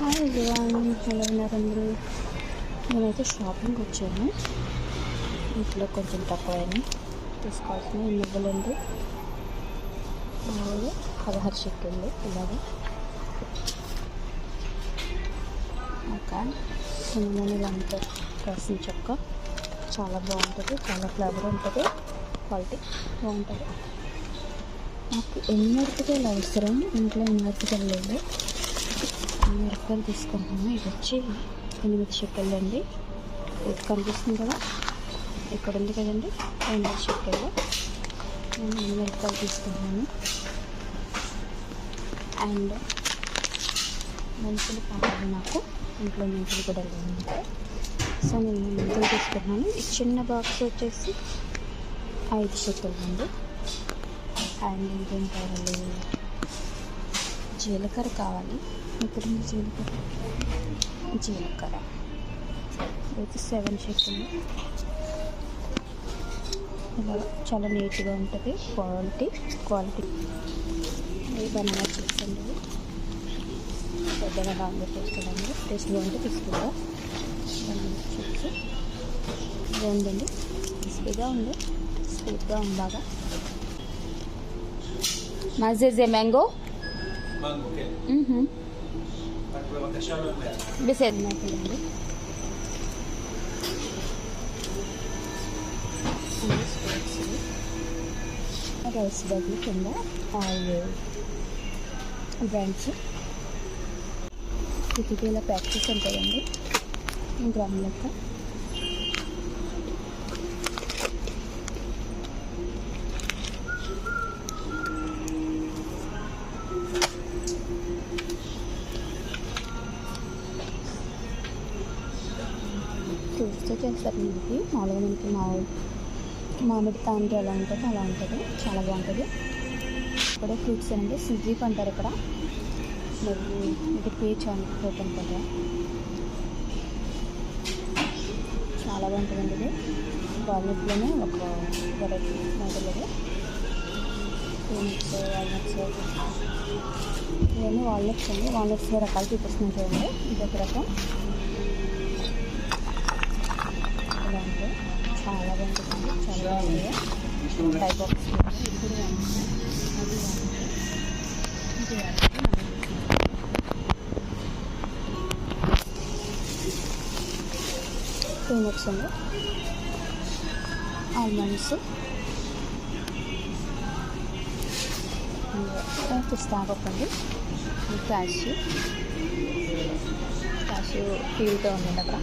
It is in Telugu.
హాయ్ ఎవ్రీవన్, ఎలా ఉన్నారు అందరూ? నేనైతే షాపింగ్కి వచ్చాను. ఇంట్లో కొంచెం తక్కువైనా తీసుకోవాల్సిన నువ్వులండి. మామూలు 16 షెకెళ్ళు ఇలాగా. ఇంకా సినిమాలు అంతా రాసిన చెక్క చాలా బాగుంటుంది, చాలా ఫ్లేవర్ ఉంటుంది, క్వాలిటీ బాగుంటుంది. నాకు ఎన్నెరపకాయలు అవసరం, ఇంట్లో ఎన్నెరపకాయలు లేదు. మిరపకాయలు తీసుకుంటున్నాను. ఇది వచ్చి 8 షెకెళ్ళు అండి. ఇది కనిపిస్తుంది కదా, ఇక్కడ ఉంది కదండి, 8 షెకెళ్ళు. నేను మిరపకాయలు తీసుకుంటున్నాను. అండ్ మెంతులు కావాలి నాకు, ఇంట్లో మెంతులు కూడా లేదంటే, సో నేను మెంతులు తీసుకుంటున్నాను. ఈ చిన్న బాక్స్ వచ్చేసి 5 షెకెళ్ళు అండి. అండ్ ఇంకేం కావాలి, జీలకర్ర కావాలి. ఇక్కడ జీలకర్ర అయితే 7 షెకెళ్ళు. ఇలా చాలా నీట్గా ఉంటుంది, క్వాలిటీ. ఇది బనానా చిప్స్ అండి, పెద్దగా ఆమ్లెట్ వేసుకోవడానికి టేస్ట్ బాగుంటే తీసుకుంటా. బనానా చిప్స్ బాగుందండి, క్రిస్పీగా ఉంది, స్వీట్గా ఉంది బాగా. మజేజే మ్యాంగో బిసేది నాకుందండి. రైస్ బ్యాగ్లు కింద ఆయిల్ బ్రాండ్స్ ఇది ఇలా ప్యాక్ చేసి ఉంటుందండి, గ్రామ్ లెక్క. ఫ్రూట్స్తో చేస్తారు. మనకి మామూలుగా మామిడి తాండ్రి ఎలా ఉంటుంది అలా ఉంటుంది, చాలా బాగుంటుంది. ఇక్కడ ఫ్రూట్స్ అండి, సిజీఫ్ అంటారు ఇక్కడ. మరి ఇది పీచ్ ఫ్రూట్ అనుకుంటా, చాలా బాగుంటుందండి. ఇది వాల్నట్లోనే ఒక వెరైటీ మోడల్. ఇది పీనట్స్, వాల్నట్స్, ఇవన్నీ వాల్నట్స్ అండి. వాల్నట్స్ రకాలు చూపిస్తున్నాను చూడండి. ఇది ఒక రకం, ఇలా ఉంటుంది, చాలా బాగుంటుంది, చాలా బాగుంటుంది. టైప్ ఆఫ్ ఇది కూడా బాగుంటుంది, అది బాగుంటుంది, ఇది బాగుంటుంది. పీనట్స్ అండి, ఆల్మండ్స్, పిస్తా పప్పు అండి, క్యాష్యూ ఫీల్తో ఉందండి అక్కడ.